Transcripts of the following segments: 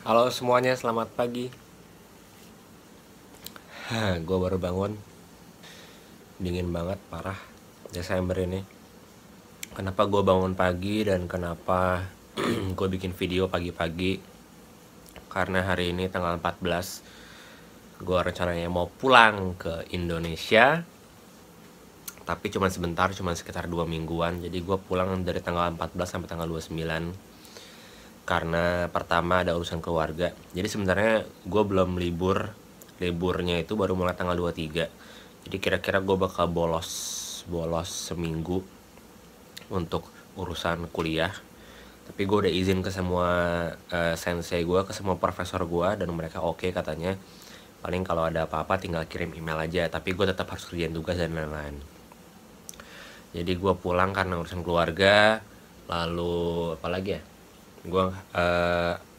Halo semuanya, selamat pagi. Gue baru bangun. Dingin banget, parah. Desember ini. Kenapa gue bangun pagi dan kenapa gue bikin video pagi-pagi? Karena hari ini tanggal 14, gue rencananya mau pulang ke Indonesia. Tapi cuma sebentar, cuma sekitar 2 mingguan. Jadi gue pulang dari tanggal 14 sampai tanggal 29. Karena pertama ada urusan keluarga. Jadi sebenarnya gue belum libur. Liburnya itu baru mulai tanggal 23. Jadi kira-kira gue bakal bolos seminggu untuk urusan kuliah. Tapi gue udah izin ke semua sensei gue, ke semua profesor gue, dan mereka oke katanya. Paling kalau ada apa-apa tinggal kirim email aja. Tapi gue tetap harus kerjain tugas dan lain-lain. Jadi gue pulang karena urusan keluarga. Lalu apa lagi ya? Gue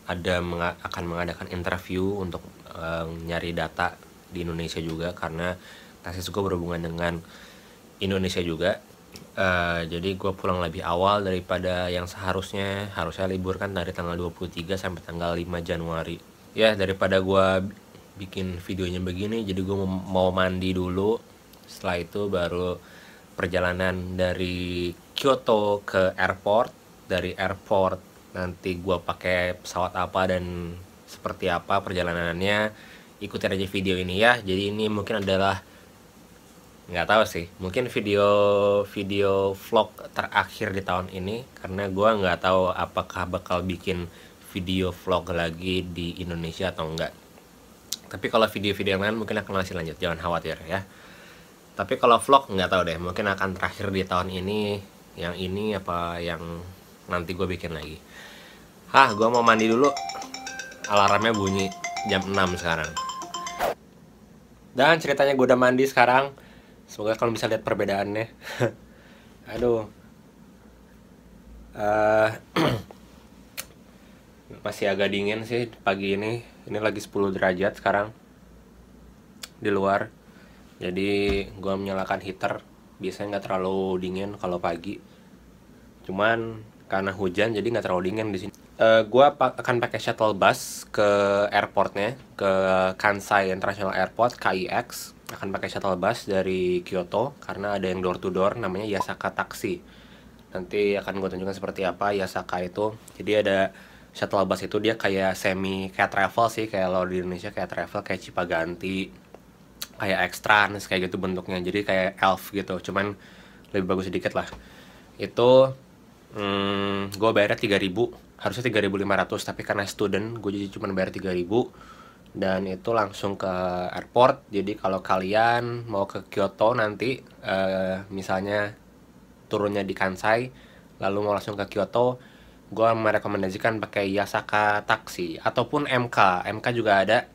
akan mengadakan interview untuk nyari data di Indonesia juga, karena tesis gue berhubungan dengan Indonesia juga. Jadi gue pulang lebih awal daripada yang harusnya libur kan dari tanggal 23 sampai tanggal 5 Januari. Ya, daripada gue bikin videonya begini, jadi gue mau mandi dulu. Setelah itu baru perjalanan dari Kyoto ke airport. Dari airport nanti gue pakai pesawat apa dan seperti apa perjalanannya, ikutin aja video ini ya. Jadi ini mungkin adalah, nggak tahu sih, mungkin video vlog terakhir di tahun ini, karena gue nggak tahu apakah bakal bikin video vlog lagi di Indonesia atau enggak. Tapi kalau video-video yang lain mungkin akan masih lanjut, jangan khawatir ya. Tapi kalau vlog nggak tahu deh, mungkin akan terakhir di tahun ini. Yang ini apa yang nanti gue bikin lagi. Gue mau mandi dulu. Alarmnya bunyi jam 6 sekarang. Dan ceritanya gue udah mandi sekarang. Semoga kalian bisa lihat perbedaannya. Aduh. Masih agak dingin sih pagi ini. Ini lagi 10 derajat sekarang di luar. Jadi gue menyalakan heater. Biasanya nggak terlalu dingin kalau pagi. Cuman karena hujan jadi nggak terlalu dingin di sini. Gue akan pakai shuttle bus ke airportnya, ke Kansai International Airport (KIX). Akan pakai shuttle bus dari Kyoto karena ada yang door to door namanya Yasaka Taxi. Nanti akan gue tunjukkan seperti apa Yasaka itu. Jadi ada shuttle bus itu, dia kayak kayak travel sih, kayak lo di Indonesia kayak travel, kayak Cipaganti, kayak Extrans, kayak gitu bentuknya. Jadi kayak Elf gitu, cuman lebih bagus sedikit lah. Itu gue bayarnya 3.000, harusnya 3.500, tapi karena student gue jadi cuma bayar 3.000. Dan itu langsung ke airport. Jadi kalau kalian mau ke Kyoto nanti, misalnya turunnya di Kansai lalu mau langsung ke Kyoto, gue merekomendasikan pakai Yasaka Taxi ataupun MK juga ada.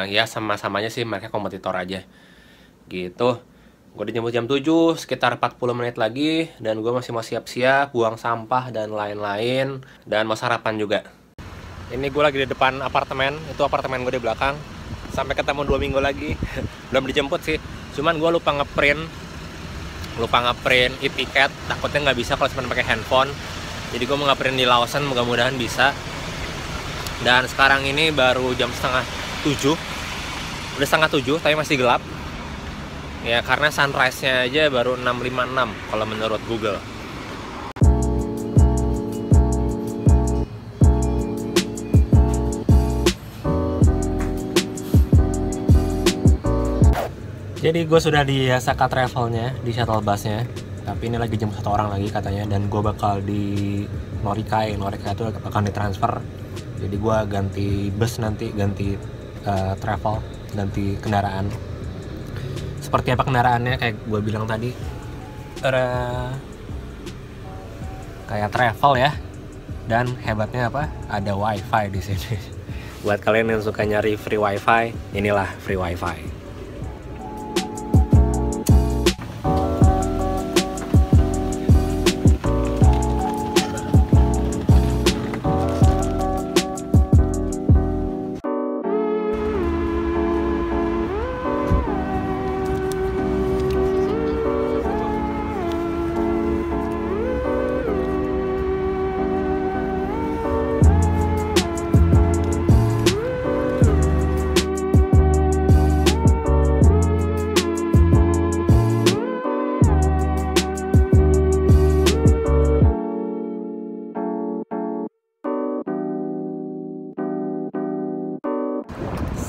Ya sama-samanya sih, mereka kompetitor aja gitu. Gue dijemput jam 7, sekitar 40 menit lagi. Dan gue masih mau siap-siap, buang sampah dan lain-lain. Dan mau sarapan juga. Ini gue lagi di depan apartemen. Itu apartemen gue di belakang. Sampai ketemu 2 minggu lagi. Belum dijemput sih. Cuman gue lupa ngeprint e-tiket. Takutnya nggak bisa kalau cuma pakai handphone. Jadi gue mau ngeprint di Lawson, mudah-mudahan bisa. Dan sekarang ini baru jam setengah 7. Udah setengah 7 tapi masih gelap. Ya karena sunrise-nya aja baru 6.56 kalau menurut Google. Jadi gue sudah di Yasaka Travelnya, di shuttle busnya. Tapi ini lagi jemput 1 orang lagi katanya. Dan gue bakal di Norikai itu akan ditransfer. Jadi gue ganti bus nanti, ganti travel, ganti kendaraan. Seperti apa kendaraannya, kayak gue bilang tadi, kayak travel ya. Dan hebatnya apa? Ada wifi di sini. Buat kalian yang suka nyari free wifi, inilah free wifi.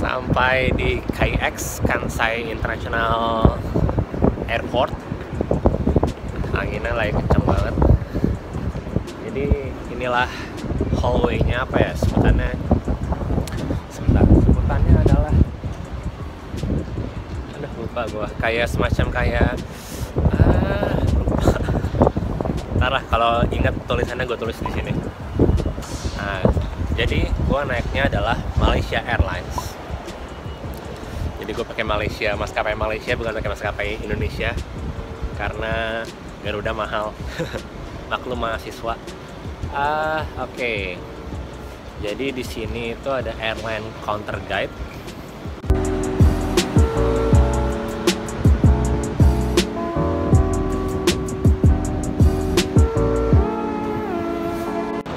Sampai di KX Kansai International Airport. Anginnya lagi kencang banget. Jadi inilah hallway-nya, apa ya sebutannya? Sebutannya adalah, lupa gua. Kayak semacam kayak lupa. Ntar lah kalau ingat tulisannya gue tulis di sini. Nah, jadi gua naiknya adalah Malaysia Airlines. Jadi gue pakai Malaysia, maskapai Malaysia, bukan pakai maskapai Indonesia karena Garuda mahal. Maklum mahasiswa. Oke. Jadi di sini itu ada airline counter guide.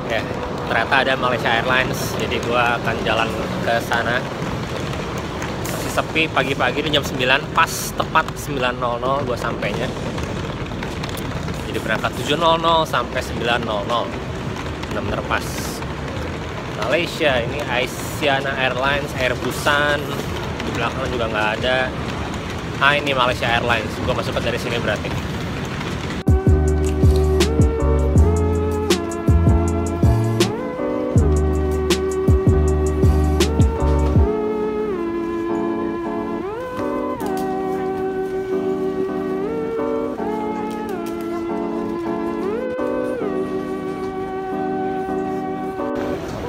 Oke, ternyata ada Malaysia Airlines. Jadi gue akan jalan ke sana. Masih sepi pagi-pagi di jam 9, pas tepat 9.00 gue sampainya. Jadi berangkat 7.00 sampai 9.00. Benar-benar pas. Malaysia, ini Asiana Airlines, Airbusan. Di belakang juga nggak ada. Ini Malaysia Airlines. Gue masuk dari sini berarti.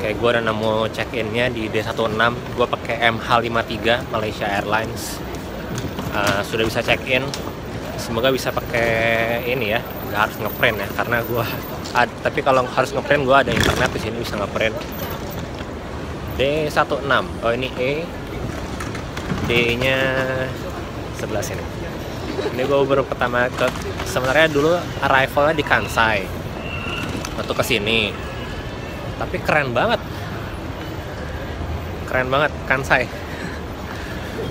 Oke, gue udah nemu check-innya di D16. Gue pakai MH53 Malaysia Airlines. Sudah bisa check-in. Semoga bisa pakai ini ya, nggak harus ngeprint ya, karena gue tapi kalau harus ngeprint gue ada internet di sini, bisa ngeprint. D16. Oh, ini E. D-nya sebelah sini. Ini gue baru pertama ke, sebenarnya dulu arrivalnya di Kansai waktu kesini. Tapi keren banget Kansai.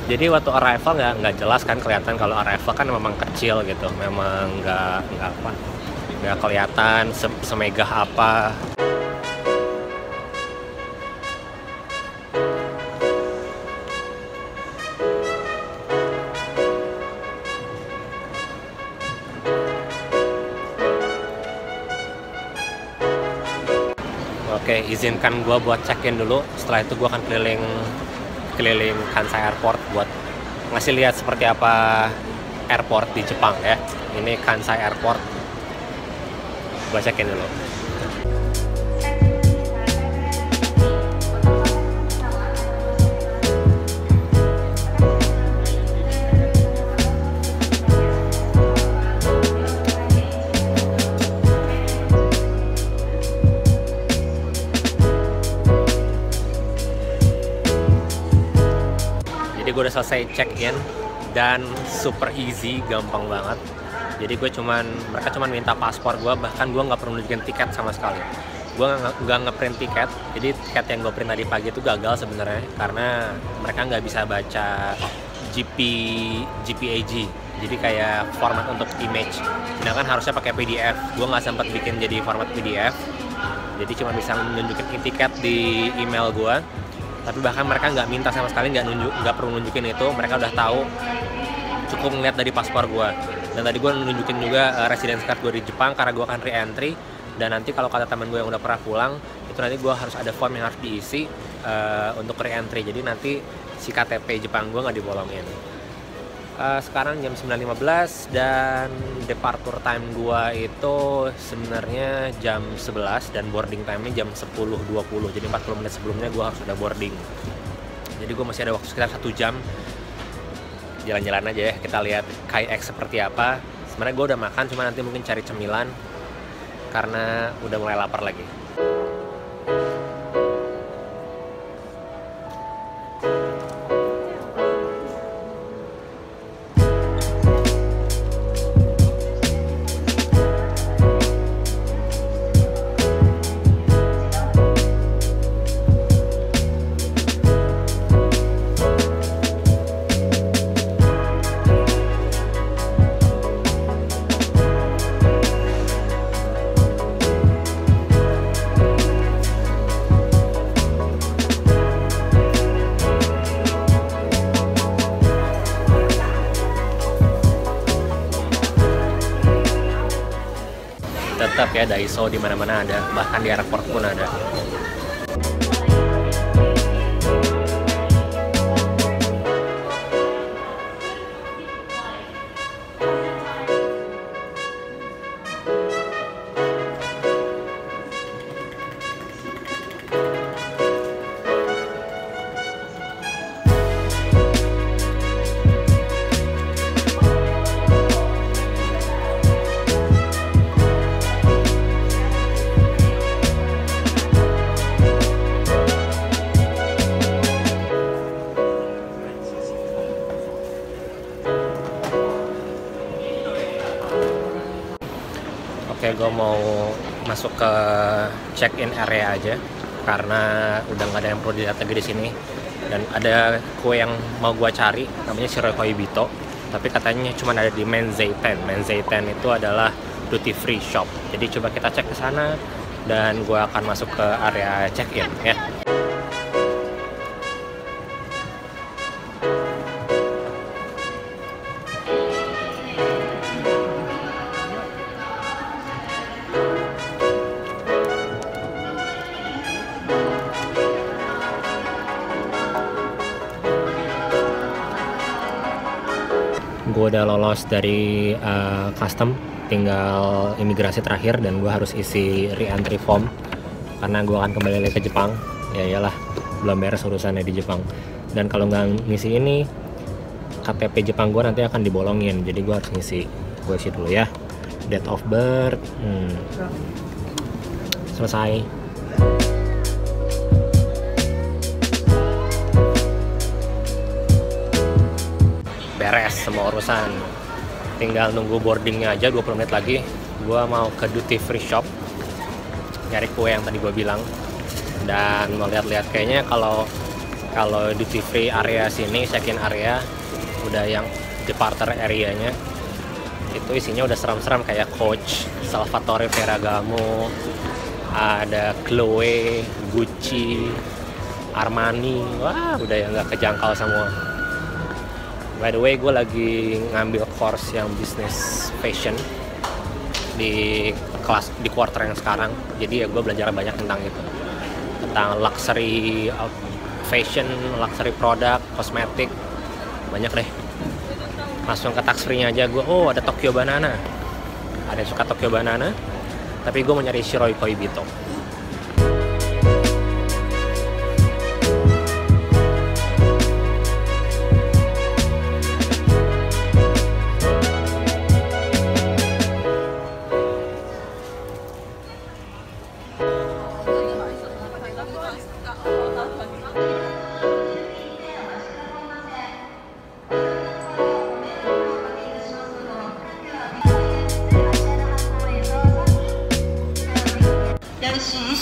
Jadi waktu arrival nggak jelas kan, kelihatan kalau arrival kan memang kecil gitu, memang nggak kelihatan semegah apa. Oke, izinkan gue buat check-in dulu. Setelah itu gue akan keliling Kansai Airport buat ngasih lihat seperti apa airport di Jepang ya. Ini Kansai Airport. Gue check-in dulu. Gue udah selesai check-in dan super easy, gampang banget. Jadi mereka cuman minta paspor gue, bahkan gue nggak perlu nunjukin tiket sama sekali. Gue nggak ngeprint tiket, jadi tiket yang gue print tadi pagi itu gagal sebenarnya karena mereka nggak bisa baca GPAG, jadi kayak format untuk image. Sedangkan harusnya pakai PDF. Gue nggak sempat bikin jadi format PDF, jadi cuma bisa nunjukin tiket di email gue. Tapi bahkan mereka nggak minta sama sekali, nggak perlu nunjukin itu. Mereka udah tahu, cukup ngeliat dari paspor gue. Dan tadi gue nunjukin juga residence card gue di Jepang karena gue akan re-entry. Dan nanti kalau kata teman gue yang udah pernah pulang, itu nanti gue harus ada form yang harus diisi untuk re-entry. Jadi nanti si KTP Jepang gue nggak dibolongin. Sekarang jam 9.15 dan departure time gua itu sebenarnya jam 11 dan boarding time-nya jam 10.20. Jadi 40 menit sebelumnya gua harus udah boarding. Jadi gua masih ada waktu sekitar 1 jam. Jalan-jalan aja ya, kita lihat KX seperti apa. Sebenarnya gua udah makan, cuma nanti mungkin cari cemilan karena udah mulai lapar lagi. kayak Daiso di mana-mana ada, bahkan di airport pun ada. Oke, gue mau masuk ke check-in area aja karena udah nggak ada yang perlu dilihat lagi di sini. Dan ada kue yang mau gue cari, namanya Shiroi Koibito, tapi katanya cuma ada di Menzeiten. Menzeiten itu adalah duty free shop. Jadi coba kita cek ke sana dan gue akan masuk ke area check-in ya. Gue udah lolos dari custom, tinggal imigrasi terakhir dan gue harus isi re-entry form karena gue akan kembali lagi ke Jepang. Ya iyalah, belum beres urusannya di Jepang. Dan kalau nggak ngisi ini, KTP Jepang gue nanti akan dibolongin, jadi gue harus ngisi. Gue isi dulu ya, date of birth, selesai. Beres semua urusan, tinggal nunggu boardingnya aja 20 menit lagi. Gua mau ke duty free shop nyari kue yang tadi gue bilang, dan mau lihat-lihat kayaknya kalau duty free area sini, check-in area udah yang departure area-nya itu isinya udah seram-seram kayak Coach, Salvatore Ferragamo, ada Chloe, Gucci, Armani. Wah, udah yang nggak kejangkau semua. By the way, gue lagi ngambil course yang business fashion di quarter yang sekarang. Jadi ya gue belajar banyak tentang itu, tentang luxury fashion, luxury product, kosmetik, banyak deh. Langsung ke tax free-nya aja gue, oh ada Tokyo Banana. Ada yang suka Tokyo Banana, tapi gue mau nyari Shiroi Koibito.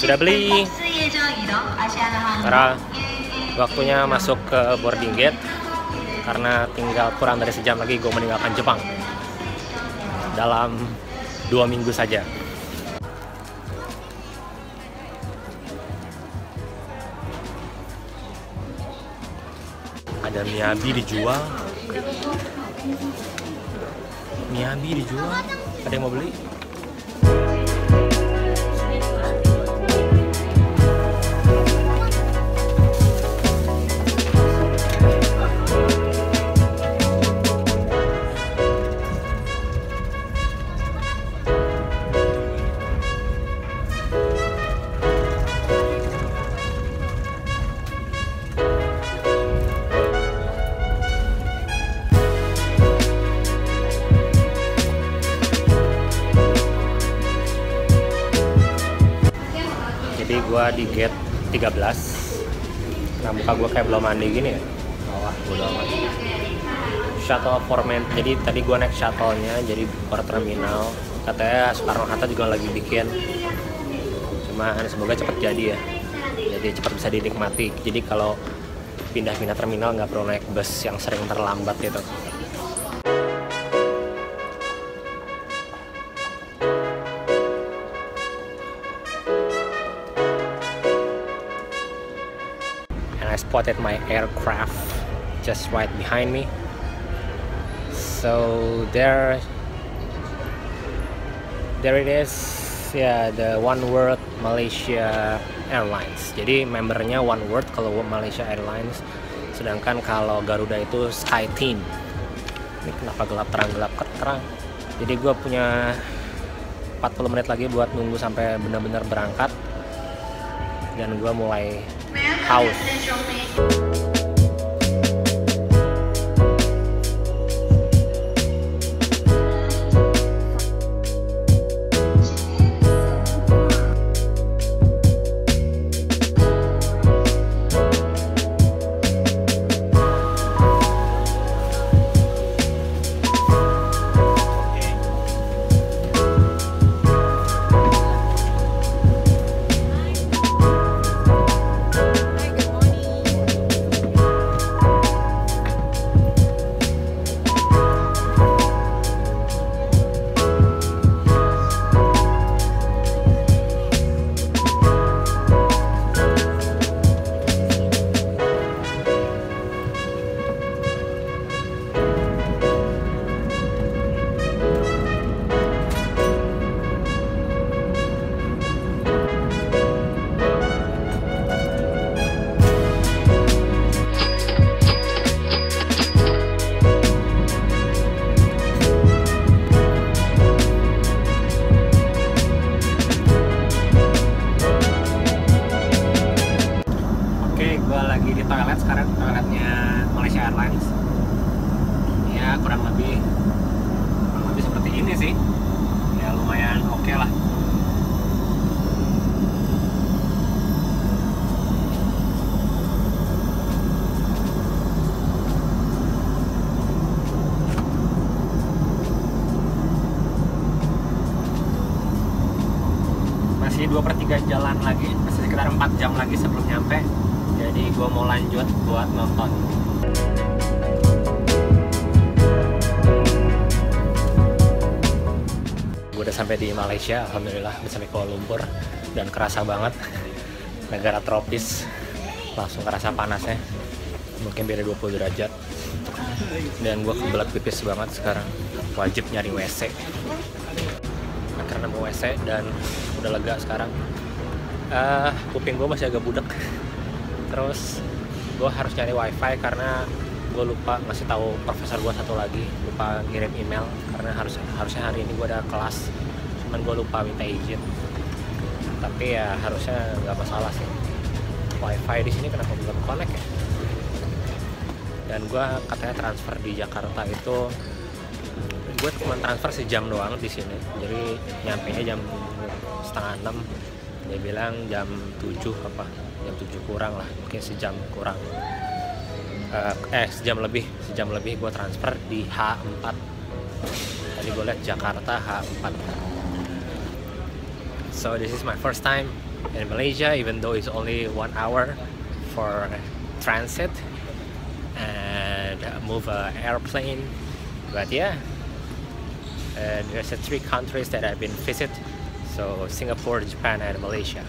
Sudah beli. Sekarang waktunya masuk ke boarding gate karena tinggal kurang dari sejam lagi gue meninggalkan Jepang dalam 2 minggu saja. Ada Miyabi dijual. Miyabi dijual. Ada yang mau beli? Jadi gue di gate 13. Nah, muka gue kayak belum mandi gini ya. Wah, bodo amat. Shuttle Forment. Jadi tadi gue naik shuttle-nya jadi ke terminal. Katanya Soekarno-Hatta juga lagi bikin. Cuma semoga cepat jadi ya. Jadi cepat bisa dinikmati. Jadi kalau pindah-pindah terminal nggak perlu naik bus yang sering terlambat gitu. I spotted my aircraft just right behind me. So there it is. ya the One World Malaysia Airlines. Jadi membernya One World kalau Malaysia Airlines, sedangkan kalau Garuda itu SkyTeam. Ini kenapa gelap terang. Jadi gue punya 40 menit lagi buat nunggu sampai benar-benar berangkat, dan gue mulai haus. Sekarang toiletnya Malaysia Airlines ya, kurang lebih seperti ini sih ya, lumayan oke lah. Masih 2/3 jalan lagi, masih sekitar 4 jam lagi sebelum nyampe. Jadi gue mau lanjut buat nonton. Gue udah sampai di Malaysia, alhamdulillah, udah sampai Kuala Lumpur, dan kerasa banget negara tropis, langsung kerasa panasnya, mungkin beda 20 derajat. Dan gue kebelet pipis banget sekarang, wajib nyari WC. Karena mau WC dan udah lega sekarang. Kuping gue masih agak budek. Terus gue harus cari wifi karena gue lupa ngasih tahu profesor gue satu lagi, lupa ngirim email karena harusnya hari ini gue ada kelas, cuman gue lupa minta izin. Tapi ya harusnya nggak masalah sih. Wifi di sini kenapa belum connect ya? Dan gue katanya transfer di Jakarta itu, gue cuma transfer sejam doang di sini. Jadi nyampe nya jam 5:30. Dia bilang jam 7 apa? Jam 7 kurang lah, mungkin sejam kurang. Sejam lebih gue transfer di H4. Tadi gue lihat Jakarta H4. So this is my first time in Malaysia, even though it's only 1 hour for transit and move an airplane. But yeah, there's 3 countries that I've been visit. So Singapore, Japan, and Malaysia.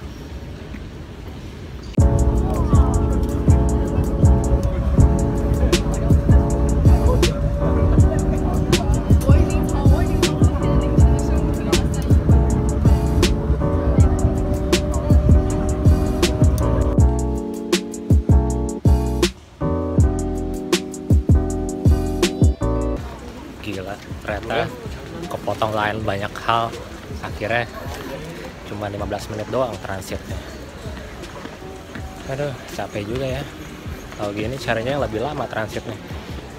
Gila, ternyata kepotong lain banyak hal. Akhirnya cuma 15 menit doang transitnya. Aduh, capek juga ya. Kalau gini caranya lebih lama transitnya.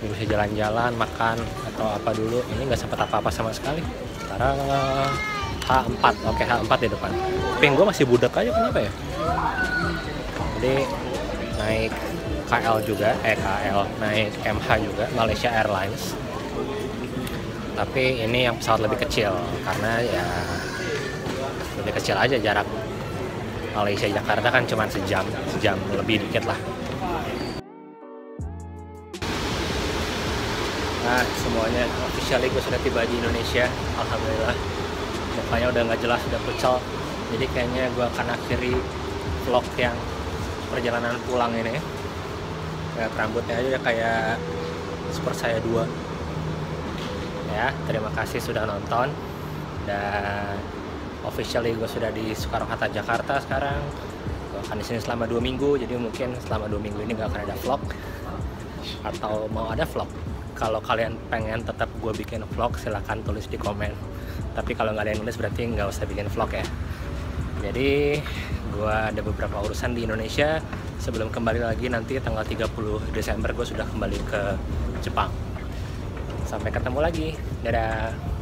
Bisa jalan-jalan, makan, atau apa dulu. Ini nggak sempat apa-apa sama sekali. Sekarang H4, oke H4 di depan. Kuping gue masih budak aja, kenapa ya? Jadi naik KL juga, naik MH juga, Malaysia Airlines. Tapi ini yang pesawat lebih kecil, karena ya lebih kecil aja jarak. Malaysia Jakarta kan cuma sejam lebih dikit lah. Nah, semuanya officially gue sudah tiba di Indonesia, alhamdulillah. Mukanya udah nggak jelas, udah pucal. Jadi kayaknya gue akan akhiri vlog yang perjalanan pulang ini. Ya, rambutnya aja kayak Super Saya 2. Ya, terima kasih sudah nonton, dan officially gue sudah di Soekarno-Hatta Jakarta sekarang. Gue akan di sini selama 2 minggu, jadi mungkin selama 2 minggu ini gak akan ada vlog atau mau ada vlog. Kalau kalian pengen tetap gue bikin vlog, silahkan tulis di komen. Tapi kalau nggak ada yang nulis berarti nggak usah bikin vlog ya. Jadi gue ada beberapa urusan di Indonesia. Sebelum kembali lagi nanti tanggal 30 Desember gue sudah kembali ke Jepang. Sampai ketemu lagi. Dadah.